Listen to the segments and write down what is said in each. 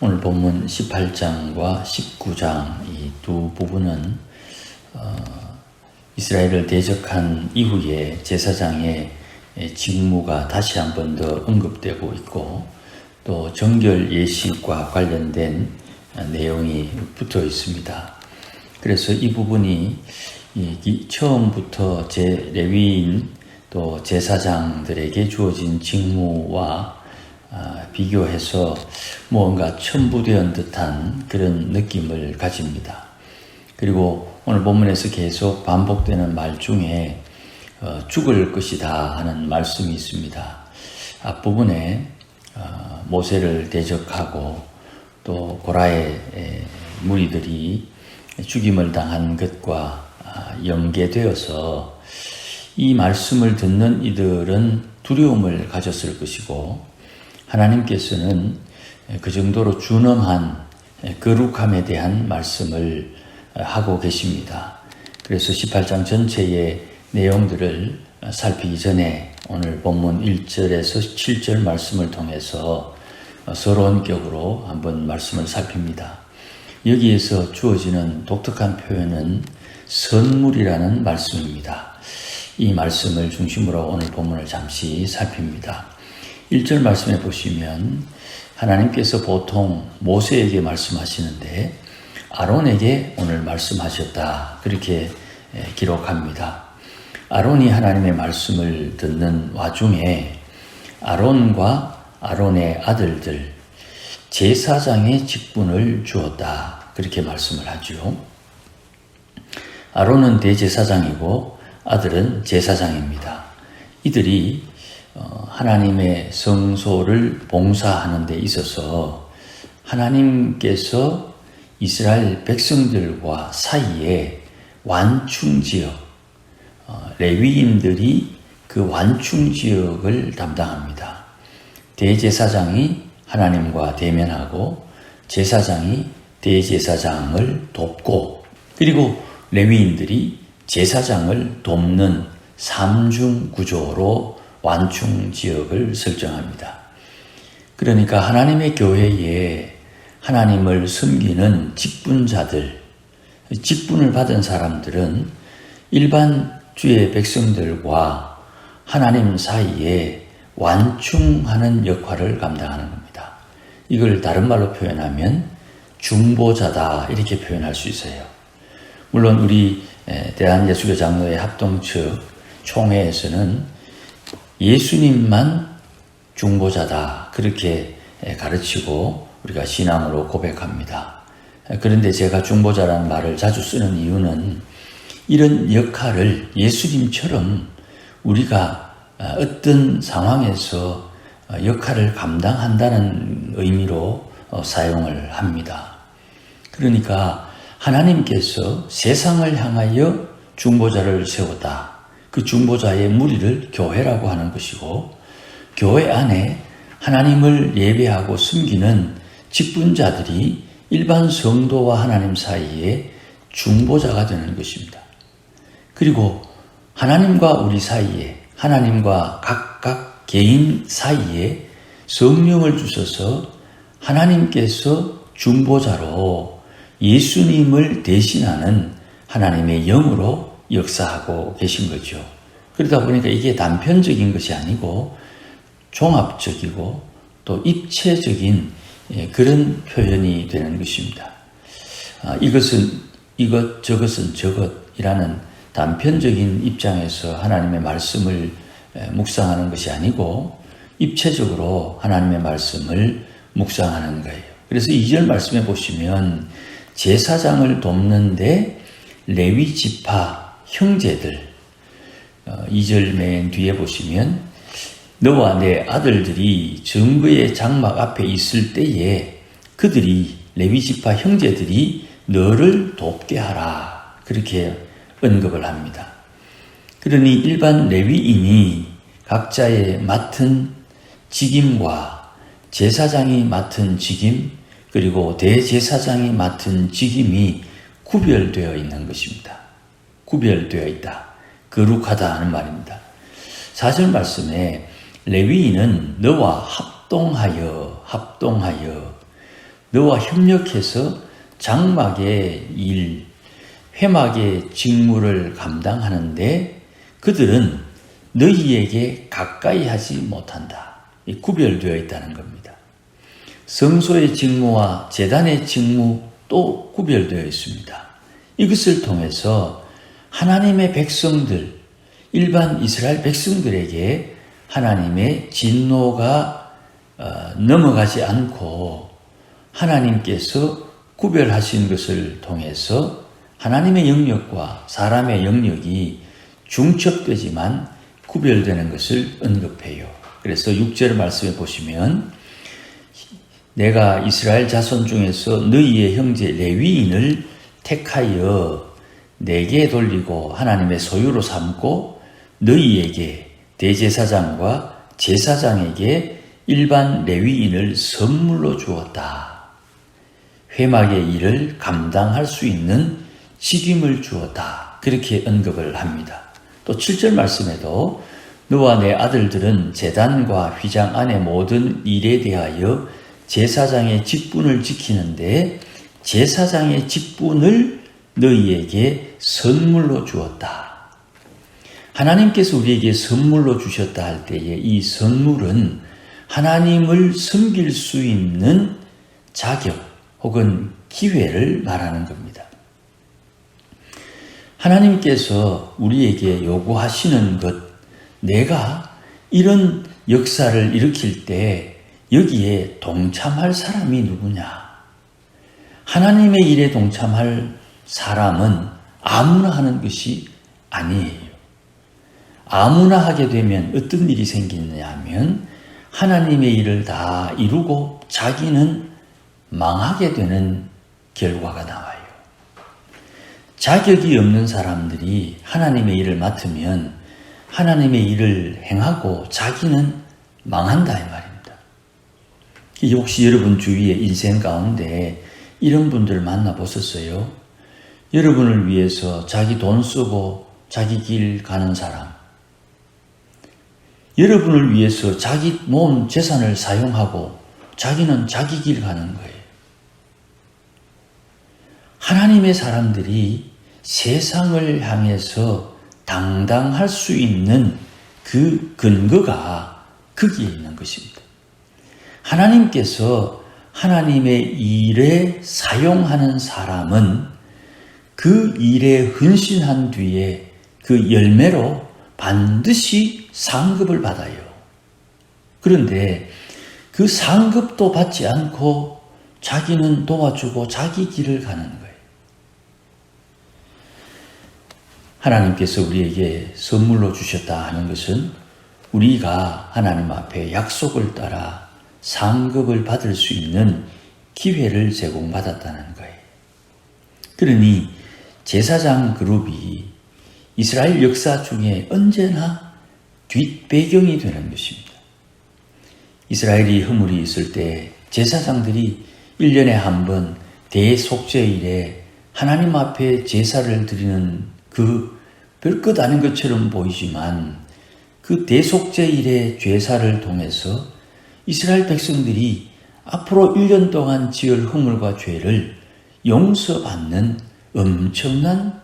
오늘 본문 18장과 19장 이 두 부분은 이스라엘을 대적한 이후에 제사장의 직무가 다시 한 번 더 언급되고 있고, 또 정결 예식과 관련된 내용이 붙어 있습니다. 그래서 이 부분이 처음부터 레위인 또 제사장들에게 주어진 직무와 비교해서 뭔가 첨부된 듯한 그런 느낌을 가집니다. 그리고 오늘 본문에서 계속 반복되는 말 중에 죽을 것이다 하는 말씀이 있습니다. 앞부분에 모세를 대적하고 또 고라의 무리들이 죽임을 당한 것과 연계되어서 이 말씀을 듣는 이들은 두려움을 가졌을 것이고, 하나님께서는 그 정도로 준엄한 거룩함에 대한 말씀을 하고 계십니다. 그래서 18장 전체의 내용들을 살피기 전에 오늘 본문 1절에서 7절 말씀을 통해서 서론격으로 한번 말씀을 살핍니다. 여기에서 주어지는 독특한 표현은 선물이라는 말씀입니다. 이 말씀을 중심으로 오늘 본문을 잠시 살핍니다. 1절 말씀에 보시면 하나님께서 보통 모세에게 말씀하시는데 아론에게 오늘 말씀하셨다, 그렇게 기록합니다. 아론이 하나님의 말씀을 듣는 와중에 아론과 아론의 아들들 제사장의 직분을 주었다, 그렇게 말씀을 하죠. 아론은 대제사장이고 아들은 제사장입니다. 이들이 하나님의 성소를 봉사하는 데 있어서 하나님께서 이스라엘 백성들과 사이에 완충지역, 레위인들이 그 완충지역을 담당합니다. 대제사장이 하나님과 대면하고 제사장이 대제사장을 돕고, 그리고 레위인들이 제사장을 돕는 삼중 구조로 완충지역을 설정합니다. 그러니까 하나님의 교회에 하나님을 섬기는 직분자들, 직분을 받은 사람들은 일반 주의 백성들과 하나님 사이에 완충하는 역할을 감당하는 겁니다. 이걸 다른 말로 표현하면 중보자다, 이렇게 표현할 수 있어요. 물론 우리 대한예수교 장로회 합동측 총회에서는 예수님만 중보자다, 그렇게 가르치고 우리가 신앙으로 고백합니다. 그런데 제가 중보자라는 말을 자주 쓰는 이유는 이런 역할을 예수님처럼 우리가 어떤 상황에서 역할을 감당한다는 의미로 사용을 합니다. 그러니까 하나님께서 세상을 향하여 중보자를 세웠다. 그 중보자의 무리를 교회라고 하는 것이고, 교회 안에 하나님을 예배하고 섬기는 직분자들이 일반 성도와 하나님 사이에 중보자가 되는 것입니다. 그리고 하나님과 우리 사이에, 하나님과 각각 개인 사이에 성령을 주셔서 하나님께서 중보자로 예수님을 대신하는 하나님의 영으로 역사하고 계신 거죠. 그러다 보니까 이게 단편적인 것이 아니고 종합적이고 또 입체적인 그런 표현이 되는 것입니다. 이것은 이것, 저것은 저것이라는 단편적인 입장에서 하나님의 말씀을 묵상하는 것이 아니고 입체적으로 하나님의 말씀을 묵상하는 거예요. 그래서 2절 말씀에 보시면 제사장을 돕는데 레위 지파 형제들, 2절 맨 뒤에 보시면 너와 내 아들들이 증거의 장막 앞에 있을 때에 그들이 레위 지파 형제들이 너를 돕게 하라, 그렇게 언급을 합니다. 그러니 일반 레위인이 각자의 맡은 직임과 제사장이 맡은 직임, 그리고 대제사장이 맡은 직임이 구별되어 있는 것입니다. 구별되어 있다, 거룩하다 하는 말입니다. 4절 말씀에 레위인은 너와 합동하여 너와 협력해서 장막의 일, 회막의 직무를 감당하는데 그들은 너희에게 가까이 하지 못한다. 구별되어 있다는 겁니다. 성소의 직무와 제단의 직무 또 구별되어 있습니다. 이것을 통해서 하나님의 백성들, 일반 이스라엘 백성들에게 하나님의 진노가 넘어가지 않고 하나님께서 구별하신 것을 통해서 하나님의 영역과 사람의 영역이 중첩되지만 구별되는 것을 언급해요. 그래서 6절 말씀에 보시면 내가 이스라엘 자손 중에서 너희의 형제 레위인을 택하여 내게 돌리고 하나님의 소유로 삼고 너희에게 대제사장과 제사장에게 일반 레위인을 선물로 주었다. 회막의 일을 감당할 수 있는 직임을 주었다. 그렇게 언급을 합니다. 또 7절 말씀에도 너와 내 아들들은 제단과 휘장 안의 모든 일에 대하여 제사장의 직분을 지키는데 제사장의 직분을 너희에게 선물로 주었다. 하나님께서 우리에게 선물로 주셨다 할 때에 이 선물은 하나님을 섬길 수 있는 자격 혹은 기회를 말하는 겁니다. 하나님께서 우리에게 요구하시는 것, 내가 이런 역사를 일으킬 때 여기에 동참할 사람이 누구냐? 하나님의 일에 동참할 사람은 아무나 하는 것이 아니에요. 아무나 하게 되면 어떤 일이 생기느냐 하면 하나님의 일을 다 이루고 자기는 망하게 되는 결과가 나와요. 자격이 없는 사람들이 하나님의 일을 맡으면 하나님의 일을 행하고 자기는 망한다 이 말입니다. 혹시 여러분 주위에 인생 가운데 이런 분들을 만나보셨어요? 여러분을 위해서 자기 돈 쓰고 자기 길 가는 사람, 여러분을 위해서 자기 모은 재산을 사용하고 자기는 자기 길 가는 거예요. 하나님의 사람들이 세상을 향해서 당당할 수 있는 그 근거가 거기에 있는 것입니다. 하나님께서 하나님의 일에 사용하는 사람은 그 일에 헌신한 뒤에 그 열매로 반드시 상급을 받아요. 그런데 그 상급도 받지 않고 자기는 도와주고 자기 길을 가는 거예요. 하나님께서 우리에게 선물로 주셨다 하는 것은 우리가 하나님 앞에 약속을 따라 상급을 받을 수 있는 기회를 제공받았다는 거예요. 그러니 제사장 그룹이 이스라엘 역사 중에 언제나 뒷배경이 되는 것입니다. 이스라엘이 허물이 있을 때 제사장들이 1년에 한 번 대속죄일에 하나님 앞에 제사를 드리는 그 별것 아닌 것처럼 보이지만 그 대속죄일의 제사를 통해서 이스라엘 백성들이 앞으로 1년 동안 지을 허물과 죄를 용서받는 엄청난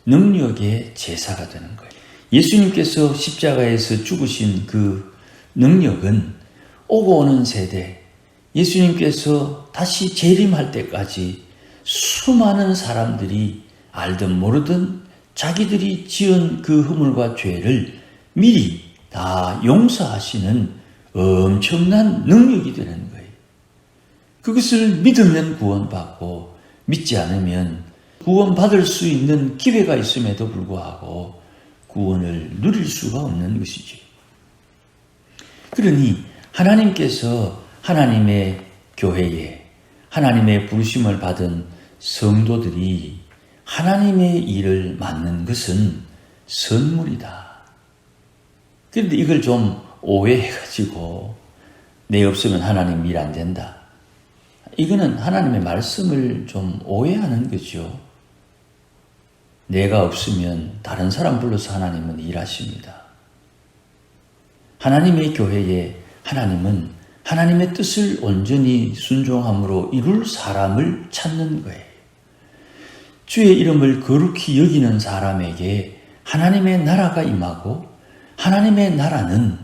능력의 제사가 되는 거예요. 예수님께서 십자가에서 죽으신 그 능력은 오고 오는 세대, 예수님께서 다시 재림할 때까지 수많은 사람들이 알든 모르든 자기들이 지은 그 허물과 죄를 미리 다 용서하시는 엄청난 능력이 되는 거예요. 그것을 믿으면 구원받고 믿지 않으면 구원받을 수 있는 기회가 있음에도 불구하고 구원을 누릴 수가 없는 것이죠. 그러니 하나님께서 하나님의 교회에 하나님의 부르심을 받은 성도들이 하나님의 일을 맡는 것은 선물이다. 그런데 이걸 좀 오해해가지고 내 없으면 하나님 일 안 된다. 이거는 하나님의 말씀을 좀 오해하는 거죠. 내가 없으면 다른 사람 불러서 하나님은 일하십니다. 하나님의 교회에 하나님은 하나님의 뜻을 온전히 순종함으로 이룰 사람을 찾는 거예요. 주의 이름을 거룩히 여기는 사람에게 하나님의 나라가 임하고, 하나님의 나라는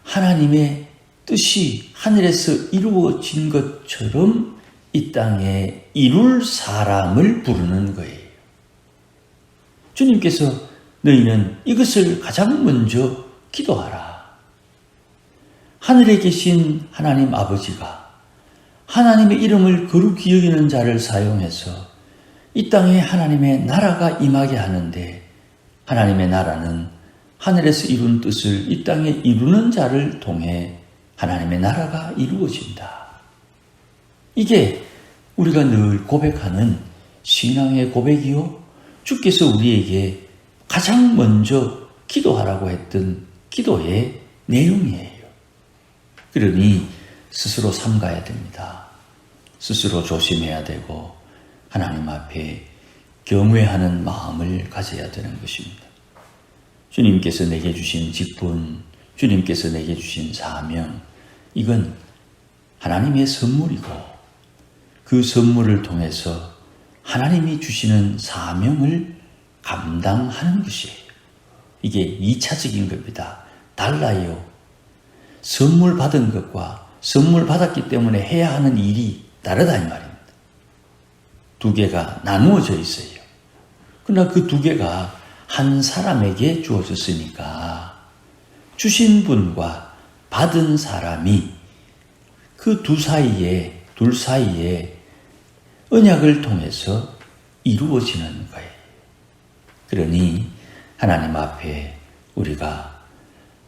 하나님의 뜻이 하늘에서 이루어진 것처럼 이 땅에 이룰 사람을 부르는 거예요. 주님께서 너희는 이것을 가장 먼저 기도하라. 하늘에 계신 하나님 아버지가 하나님의 이름을 거룩히 여기는 자를 사용해서 이 땅에 하나님의 나라가 임하게 하는데, 하나님의 나라는 하늘에서 이룬 뜻을 이 땅에 이루는 자를 통해 하나님의 나라가 이루어진다. 이게 우리가 늘 고백하는 신앙의 고백이요, 주께서 우리에게 가장 먼저 기도하라고 했던 기도의 내용이에요. 그러니 스스로 삼가야 됩니다. 스스로 조심해야 되고 하나님 앞에 경외하는 마음을 가져야 되는 것입니다. 주님께서 내게 주신 직분, 주님께서 내게 주신 사명, 이건 하나님의 선물이고, 그 선물을 통해서 하나님이 주시는 사명을 감당하는 것이에요. 이게 2차적인 겁니다. 달라요. 선물 받은 것과 선물 받았기 때문에 해야 하는 일이 다르다 이 말입니다. 두 개가 나누어져 있어요. 그러나 그 두 개가 한 사람에게 주어졌으니까 주신 분과 받은 사람이 그 둘 사이에 언약을 통해서 이루어지는 거예요. 그러니 하나님 앞에 우리가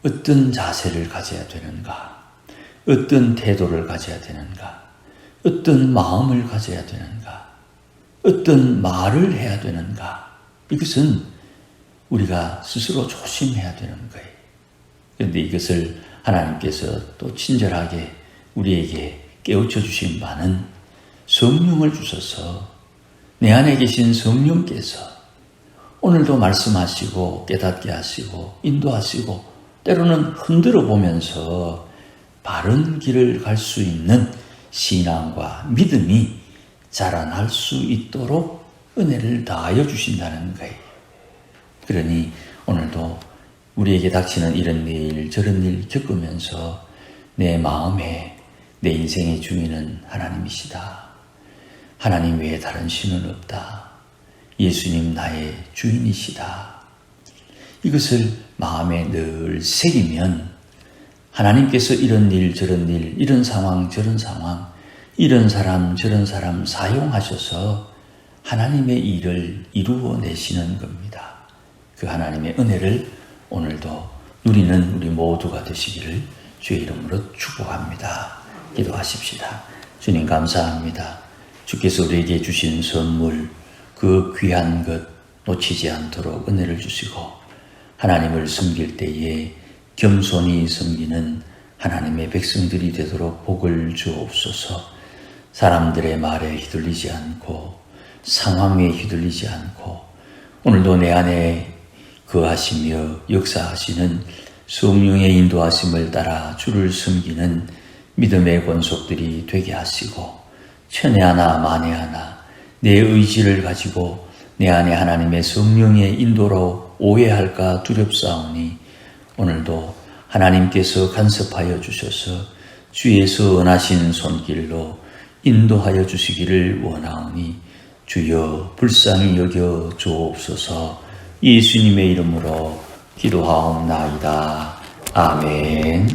어떤 자세를 가져야 되는가, 어떤 태도를 가져야 되는가, 어떤 마음을 가져야 되는가, 어떤 말을 해야 되는가, 이것은 우리가 스스로 조심해야 되는 거예요. 그런데 이것을 하나님께서 또 친절하게 우리에게 깨우쳐 주신 바는 성령을 주셔서 내 안에 계신 성령께서 오늘도 말씀하시고 깨닫게 하시고 인도하시고 때로는 흔들어 보면서 바른 길을 갈 수 있는 신앙과 믿음이 자라날 수 있도록 은혜를 다하여 주신다는 거예요. 그러니 오늘도 우리에게 닥치는 이런 일 저런 일 겪으면서 내 마음에 내 인생의 주인은 하나님이시다. 하나님 외에 다른 신은 없다. 예수님 나의 주인이시다. 이것을 마음에 늘 새기면 하나님께서 이런 일 저런 일, 이런 상황 저런 상황, 이런 사람 저런 사람 사용하셔서 하나님의 일을 이루어내시는 겁니다. 그 하나님의 은혜를 오늘도 누리는 우리 모두가 되시기를 주의 이름으로 축복합니다. 기도하십시다. 주님 감사합니다. 주께서 우리에게 주신 선물, 그 귀한 것 놓치지 않도록 은혜를 주시고 하나님을 섬길 때에 겸손히 섬기는 하나님의 백성들이 되도록 복을 주옵소서. 사람들의 말에 휘둘리지 않고 상황에 휘둘리지 않고 오늘도 내 안에 거하시며 역사하시는 성령의 인도하심을 따라 주를 섬기는 믿음의 권속들이 되게 하시고 천에 하나 만에 하나 내 의지를 가지고 내 안에 하나님의 성령의 인도로 오해할까 두렵사오니 오늘도 하나님께서 간섭하여 주셔서 주에서恩하신 손길로 인도하여 주시기를 원하오니 주여 불쌍히 여겨 주옵소서. 예수님의 이름으로 기도하옵나이다. 아멘.